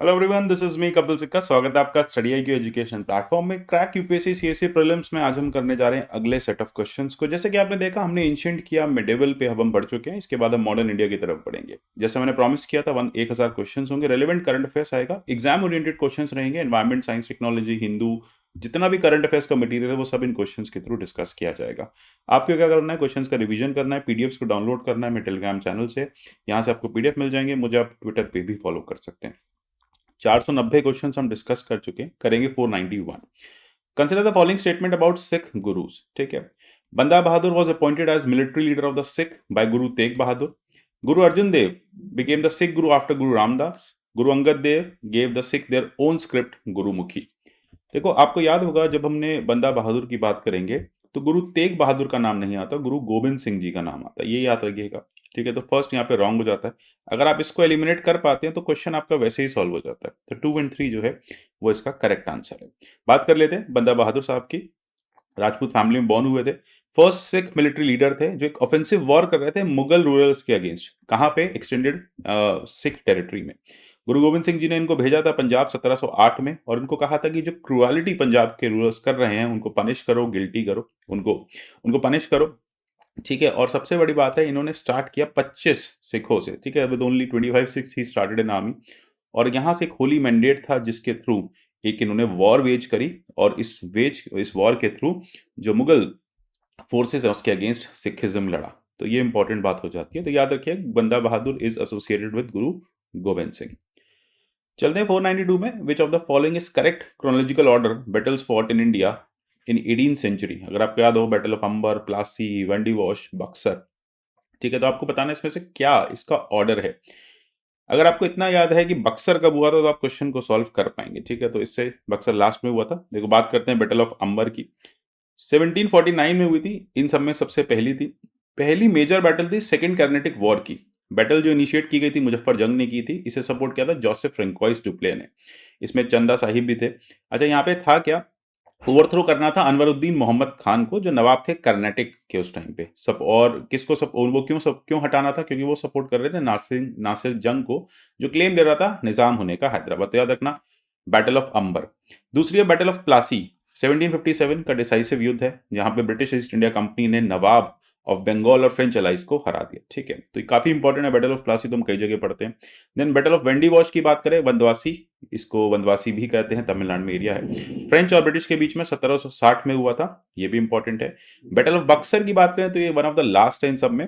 Hello everyone, this is me Kapil सिक्का। स्वागत है आपका study I Q education platform में। क्रैक यूपीएससी सीएससी प्रीलिम्स में आज हम करने जा रहे हैं अगले सेट ऑफ क्वेश्चंस को। जैसे कि आपने देखा, हमने एंशिएंट किया, मिडेवल पे अब हम बढ़ चुके हैं। इसके बाद हम मॉडर्न इंडिया की तरफ बढ़ेंगे। जैसे मैंने प्रॉमिस किया था, 1000 क्वेश्चंस होंगे। रेलेवेंट करंट अफेयर्स आएगा, एग्जाम ओरिएंटेड क्वेश्चंस रहेंगे, एनवायरमेंट, साइंस, टेक्नोलॉजी, हिंदू, जितना भी करंट अफेयर्स का मटेरियल है वो सब इन क्वेश्चंस के थ्रू डिस्कस किया जाएगा। आपको क्या करना है, क्वेश्चंस का रिवीजन करना है, पीडीएफ्स को डाउनलोड करना है मेरे टेलीग्राम चैनल से। यहाँ से आपको पीडीएफ मिल जाएंगे। मुझे आप ट्विटर पे भी फॉलो कर सकते हैं। 490 क्वेश्चन हम डिस्कस कर चुके हैं, करेंगे 491। Consider the following statement about Sikh gurus. ठीक है। Banda Bahadur was appointed as military leader of the Sikh by Guru Tegh Bahadur. Guru Arjan Dev became the Sikh Guru after Guru Ramdas. Guru Angad Dev gave the Sikh their own script Gurmukhi. देखो, आपको याद होगा जब हमने बंदा बहादुर की बात करेंगे तो गुरु तेग बहादुर का नाम नहीं आता, गुरु गोविंद सिंह जी का नाम आता है। ये याद रखिएगा। ठीक है, तो फर्स्ट यहाँ पे रॉन्ग हो जाता है। अगर आप इसको एलिमिनेट कर पाते हैं तो क्वेश्चन आपका वैसे ही सॉल्व हो जाता है। तो 2 एंड 3 जो है वो इसका करेक्ट आंसर है। बात कर लेते हैं बंदा बहादुर साहब की। राजपूत फैमिली में बॉर्न हुए थे। फर्स्ट सिख मिलिट्री लीडर थे जो एक ऑफेंसिव वॉर कर रहे थे मुगल रूलर्स के अगेंस्ट। कहाँ पे? एक्सटेंडेड सिख टेरिटरी में। गुरु गोविंद सिंह जी ने इनको भेजा था पंजाब 1708 में, और इनको कहा था कि जो क्रुअलिटी पंजाब के रूलर्स कर रहे हैं उनको पनिश करो, गिल्टी करो, उनको उनको पनिश करो। ठीक है। और सबसे बड़ी बात है, इन्होंने स्टार्ट किया 25 सिखों से। ठीक है, with only 25 six he started an army. और यहाँ से एक होली मैंडेट था जिसके थ्रू एक इन्होंने वॉर वेज करी, और इस वॉर के थ्रू जो मुगल फोर्सेस है उसके अगेंस्ट सिखिज्म लड़ा। तो ये इंपॉर्टेंट बात हो जाती है। तो याद रखिए, बंदा बहादुर इज एसोसिएटेड विद गुरु गोविंद सिंह। चलते हैं 492 में। Which of the following is correct chronological order battles fought in India in 18th century. अगर आपको याद हो, बैटल ऑफ अंबर, प्लासी, वंडीवॉश, बक्सर। ठीक है, तो आपको बताना है इसमें से क्या इसका ऑर्डर है। अगर आपको इतना याद है कि बक्सर कब हुआ था तो आप क्वेश्चन को सॉल्व कर पाएंगे। ठीक है, तो इससे बक्सर लास्ट में हुआ था। देखो, बात करते हैं बैटल ऑफ अंबर की। 1749 में हुई थी। इन सब में सबसे पहली मेजर बैटल थी सेकेंड कर्नेटिक वॉर की। बैटल जो इनिशिएट की गई थी मुजफ्फर जंग ने की थी। इसे सपोर्ट किया था जोसेफ फ्रेंकोइस डुप्ले ने। इसमें चंदा साहिब भी थे। अच्छा, यहाँ पे था क्या? ओवरथ्रो करना था अनवरुद्दीन मोहम्मद खान को, जो नवाब थे कर्नाटक के उस टाइम पे सब। और किसको सब वो क्यों हटाना था? क्योंकि वो सपोर्ट कर रहे थे नासिर नासिर जंग को, जो क्लेम दे रहा था निजाम होने का हैदराबाद। तो याद रखना, बैटल ऑफ अंबर। दूसरी है बैटल ऑफ प्लासी। 1757 का डिसाइसिव युद्ध है जहां पे ब्रिटिश ईस्ट इंडिया कंपनी ने नवाब ऑफ बंगाल और फ्रेंच अलाइज को हरा दिया। ठीक है, तो ये काफी इंपॉर्टेंट है बैटल ऑफ प्लासी, तो हम कई जगह पढ़ते हैं। Then battle of Wandiwash की बात करें, वनवासी, इसको वनवासी भी कहते हैं, तमिलनाडु में एरिया है। फ्रेंच और ब्रिटिश के बीच में 1760 में हुआ था, ये भी इंपॉर्टेंट है। बैटल ऑफ बक्सर की बात करें तो ये वन ऑफ द लास्ट है इन सब में।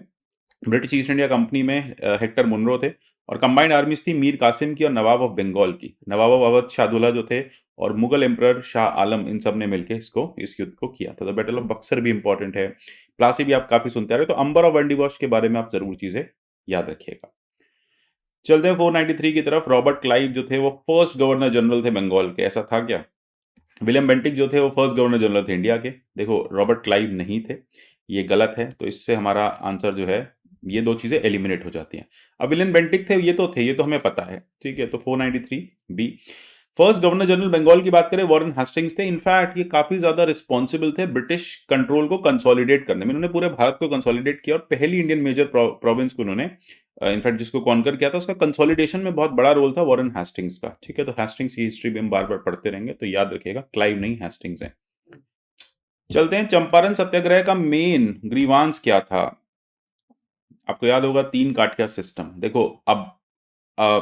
ब्रिटिश ईस्ट इंडिया कंपनी में हेक्टर मुनरो थे, और कंबाइंड आर्मीज थी मीर कासिम की और नवाब ऑफ बंगाल की। नवाब ऑफ अवध शाहदुल्ला जो थे, और मुगल एम्परर शाह आलम, इन सब ने मिलकर इस युद्ध को किया था। तो बैटल ऑफ बक्सर भी इंपॉर्टेंट है। प्लासी भी आप काफी सुनते आ रहे हो। तो अंबर और वंडीवॉश के बारे में आप जरूर चीजें याद रखिएगा। चलते हैं 493 की तरफ। रॉबर्ट क्लाइव जो थे वो फर्स्ट गवर्नर जनरल थे बंगाल के। ऐसा था क्या? विलियम बेंटिक जो थे वो फर्स्ट गवर्नर जनरल थे इंडिया के। देखो, रॉबर्ट क्लाइव नहीं थे, ये गलत है। तो इससे हमारा आंसर जो है, ये दो चीजें एलिमिनेट हो जाती हैं। अब विलियम बेंटिक थे, ये तो हमें पता है। ठीक है, तो 493 B. First governor general Bengal की बात करें, वॉरेन हेस्टिंग्स थे। इनफैक्ट ये काफी ज्यादा रिस्पॉन्सिबल थे ब्रिटिश कंट्रोल को कंसोलिडेट करने में। इन्होंने पूरे भारत को कंसोलिडेट किया, और पहली इंडियन मेजर प्रोविंस को इन्होंने इनफैक्ट जिसको कॉन्कर किया था, उसका कंसोलिडेशन में बहुत बड़ा रोल था वॉरेन हेस्टिंग्स का। ठीक है, तो हेस्टिंग्स की हिस्ट्री भी हम बार बार पढ़ते रहेंगे, तो याद रखिएगा, क्लाइव नहीं, हेस्टिंग्स है। चलते हैं, चंपारण सत्याग्रह का मेन ग्रीवांस क्या था? आपको याद होगा, 3 काठिया सिस्टम। देखो, अब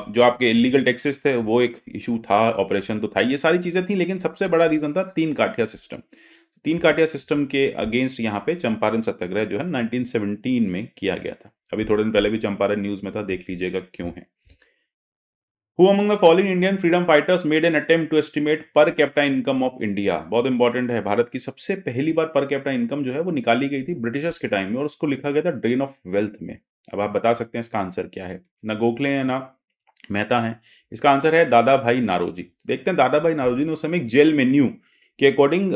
जो आपके इलीगल टैक्सेस थे वो एक इशू था, ऑपरेशन तो था, ये सारी चीजें थी, लेकिन सबसे बड़ा रीजन था 3 काठिया सिस्टम। 3 काठिया सिस्टम के अगेंस्ट यहाँ पे चंपारण सत्याग्रह जो है 1917 में किया गया था। अभी थोड़े दिन पहले भी चंपारण न्यूज में था, देख लीजिएगा क्यों है। Who among the following Indian freedom fighters made an attempt to estimate per capita income of India? बहुत इंपॉर्टेंट है। भारत की सबसे पहली बार पर कैपिटा इनकम जो है वो निकाली गई थी ब्रिटिशर्स के टाइम में, और उसको लिखा गया था ड्रेन ऑफ वेल्थ में। अब आप बता सकते हैं इसका आंसर क्या है। ना गोखले है ना मेहता है। इसका आंसर है दादा भाई नारोजी। देखते हैं, दादा भाई नारोजी ने उस समय एक जेल मेन्यू के अकॉर्डिंग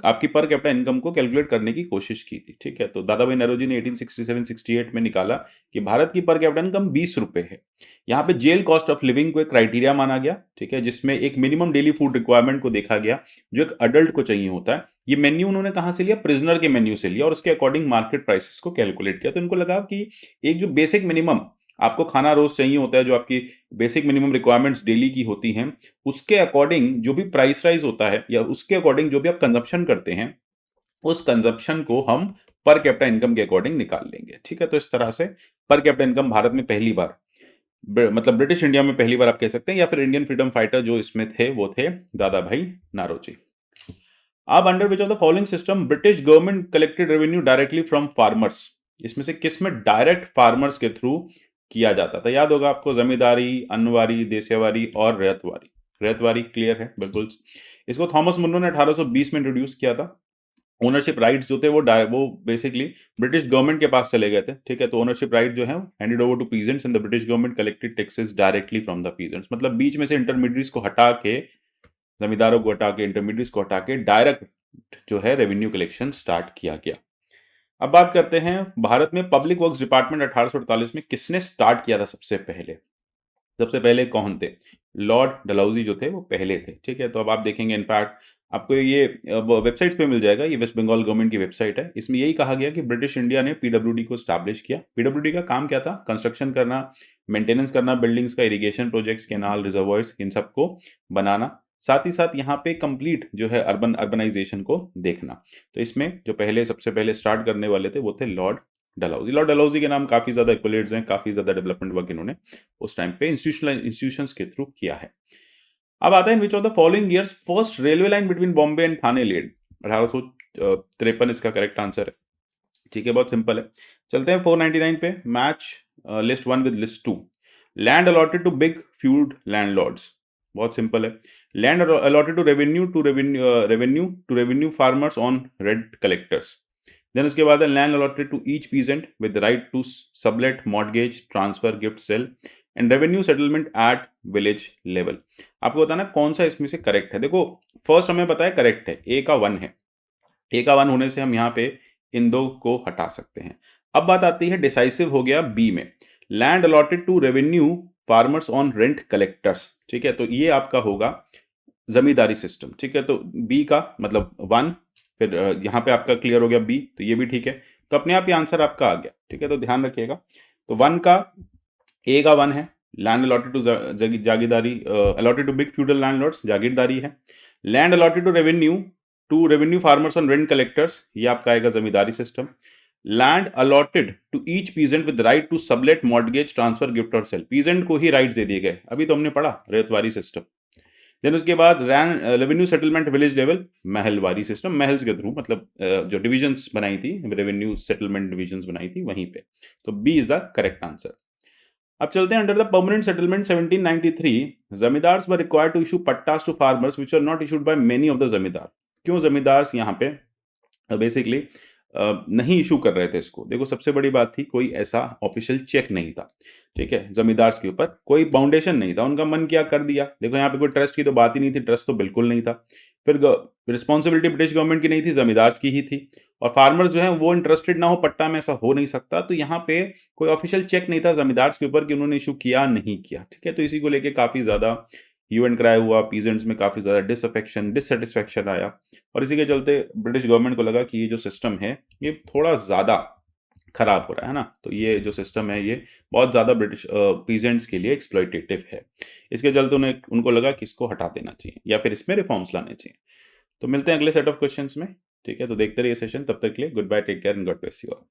आपकी पर कैपिटा इनकम को कैलकुलेट करने की कोशिश की थी। ठीक है, तो दादा भाई नारोजी ने 1867-68 में निकाला कि भारत की पर कैपिटा इनकम 20 रुपए है। यहाँ पे जेल कॉस्ट ऑफ लिविंग को एक क्राइटेरिया माना गया। ठीक है, जिसमें एक मिनिमम डेली फूड रिक्वायरमेंट को देखा गया जो एक अडल्ट को चाहिए होता है। ये मेन्यू उन्होंने कहां से लिया? प्रिजनर के मेन्यू से लिया, और उसके अकॉर्डिंग मार्केट प्राइसेस को कैलकुलेट किया। तो इनको लगा कि एक जो बेसिक मिनिमम आपको खाना रोज चाहिए होता है, जो आपकी बेसिक मिनिमम रिक्वायरमेंट्स डेली की होती हैं, उसके अकॉर्डिंग जो भी प्राइस राइज होता है या उसके अकॉर्डिंग जो भी आप कंजप्शन करते हैं, उस कंजप्शन को हम पर कैपिटा इनकम के अकॉर्डिंग निकाल लेंगे। ठीक है, तो इस तरह से पर कैपिटा इनकम भारत में पहली बार, मतलब ब्रिटिश इंडिया में पहली बार आप कह सकते हैं, या फिर इंडियन फ्रीडम फाइटर जो इसमें थे वो थे दादा भाई नारोजी। अब under which of the following system British government collected revenue directly from farmers, इसमें से किस में डायरेक्ट फार्मर्स के थ्रू किया जाता था? याद होगा आपको, जमींदारी, अन्नवारी, देसियावारी और रैयतवारी। रैयतवारी क्लियर है बिल्कुल। इसको थॉमस मुन्रो ने 1820 में इंट्रोड्यूस किया था। ओनरशिप राइट्स जो थे वो बेसिकली ब्रिटिश गवर्नमेंट के पास चले गए थे। ठीक है, तो ओनरशिप राइट जो है handed over to peasants and the British government collected taxes directly from the peasants. मतलब बीच में से इंटरमीडिएट्स को हटा के, जमींदारों को हटा के, इंटरमीडिएट्स को हटा के डायरेक्ट जो है रेवेन्यू कलेक्शन स्टार्ट किया गया। अब बात करते हैं भारत में पब्लिक वर्क्स डिपार्टमेंट 1848 में किसने स्टार्ट किया था सबसे पहले? सबसे पहले कौन थे? लॉर्ड डलहौजी जो थे वो पहले थे। ठीक है, तो अब आप देखेंगे, इनफैक्ट आपको ये वेबसाइट्स पे मिल जाएगा, ये वेस्ट बंगाल गवर्नमेंट की वेबसाइट है। इसमें यही कहा गया कि ब्रिटिश इंडिया ने पीडब्ल्यूडी को स्टैब्लिश किया। पीडब्ल्यूडी का काम क्या था? कंस्ट्रक्शन करना, मेंटेनेंस करना बिल्डिंग्स का, इरिगेशन प्रोजेक्ट्स, कैनाल, रिजर्वॉयर्स, इन सबको बनाना, साथ ही साथ यहाँ पे कंप्लीट जो है अर्बनाइजेशन को देखना। तो इसमें जो पहले सबसे पहले स्टार्ट करने वाले थे वो थे लॉर्ड डलहौजी। लॉर्ड डलहौजी के नाम काफी ज्यादा एक्वलेट्स हैं, काफी ज्यादा डेवलपमेंट वर्क इन्होंने उस टाइम पे इंस्टीट्यूशंस के थ्रू किया है। अब आता है which of the following years first railway line between Bombay and Thane laid? 1853 इसका करेक्ट आंसर है। ठीक है, बहुत सिंपल है। चलते हैं 499 पे। Match list 1 with list 2। Land allotted to big feud landlords, बहुत सिंपल है। Land allotted to revenue farmers on rent collectors. Then उसके बाद land allotted to each peasant with right to sublet, mortgage, transfer, gift, sale and revenue settlement at village level. आपको बताना कौन सा इसमें से करेक्ट है। देखो, फर्स्ट हमें पता है करेक्ट है, ए का 1 है। ए का 1 होने से हम यहाँ पे इन दो को हटा सकते हैं। अब बात आती है, डिसाइसिव हो गया बी में, land allotted to revenue farmers on rent collectors. ठीक है, तो ये आपका होगा जमींदारी सिस्टम। ठीक है, तो बी का मतलब 1, फिर यहाँ पे आपका क्लियर हो गया बी, तो ये भी ठीक है। तो अपने आप ही आंसर आपका आ गया। ठीक है, तो ध्यान रखिएगा। तो 1 का, ए का 1 है, land allotted to jagirdari, allotted to big feudal landlords, jagirdari है। Land allotted to revenue farmers on rent collectors, ये आपका आएगा zamindari system. Land allotted to each peasant with right to sublet, mortgage, transfer, gift और सेल, पीजेंट को ही rights दे दिए गए, अभी तो हमने पढ़ा रैयतवारी सिस्टम। देन उसके बाद revenue settlement village level, mahalwari system, mahals के थ्रू, मतलब जो डिविजन्स बनाई थी, रेवेन्यू सेटलमेंट डिविजन्स बनाई थी वहीं पे। तो B is the correct answer. अब चलते हैं under the permanent settlement 1793, zamindars were required to issue pattas to farmers which are not issued by many of the zamindar. क्यों जमींदार्स यहाँ पे बेसिकली नहीं इशू कर रहे थे इसको? देखो, सबसे बड़ी बात थी, कोई ऐसा ऑफिशियल चेक नहीं था। ठीक है, जमींदार्स के ऊपर कोई फाउंडेशन नहीं था, उनका मन किया कर दिया। देखो, यहाँ पे कोई ट्रस्ट की तो बात ही नहीं थी, ट्रस्ट तो बिल्कुल नहीं था। फिर रिस्पॉन्सिबिलिटी ब्रिटिश गवर्नमेंट की नहीं थी, जमींदार्स की ही थी। और फार्मर्स जो है वो इंटरेस्टेड ना हो पट्टा में, ऐसा हो नहीं सकता। तो यहाँ पे कोई ऑफिशियल चेक नहीं था जमींदार्स के ऊपर कि उन्होंने इशू किया नहीं किया। ठीक है, तो इसी को लेके काफी ज्यादा ह्यू एंड क्राई हुआ, पीजेंट्स में काफी ज्यादा डिससेटिस्फेक्शन आया। और इसी के चलते ब्रिटिश गवर्नमेंट को लगा कि ये जो सिस्टम है ये थोड़ा ज्यादा खराब हो रहा है ना, तो ये जो सिस्टम है ये बहुत ज़्यादा ब्रिटिश पीजेंट्स के लिए एक्सप्लॉइटेटिव है। इसके चलते उनको लगा कि इसको हटा देना चाहिए या फिर इसमें रिफॉर्म्स लाने चाहिए। तो मिलते हैं अगले सेट ऑफ क्वेश्चंस में। ठीक है, तो देखते रहिए सेशन, तब तक के लिए goodbye, take care and God bless you all.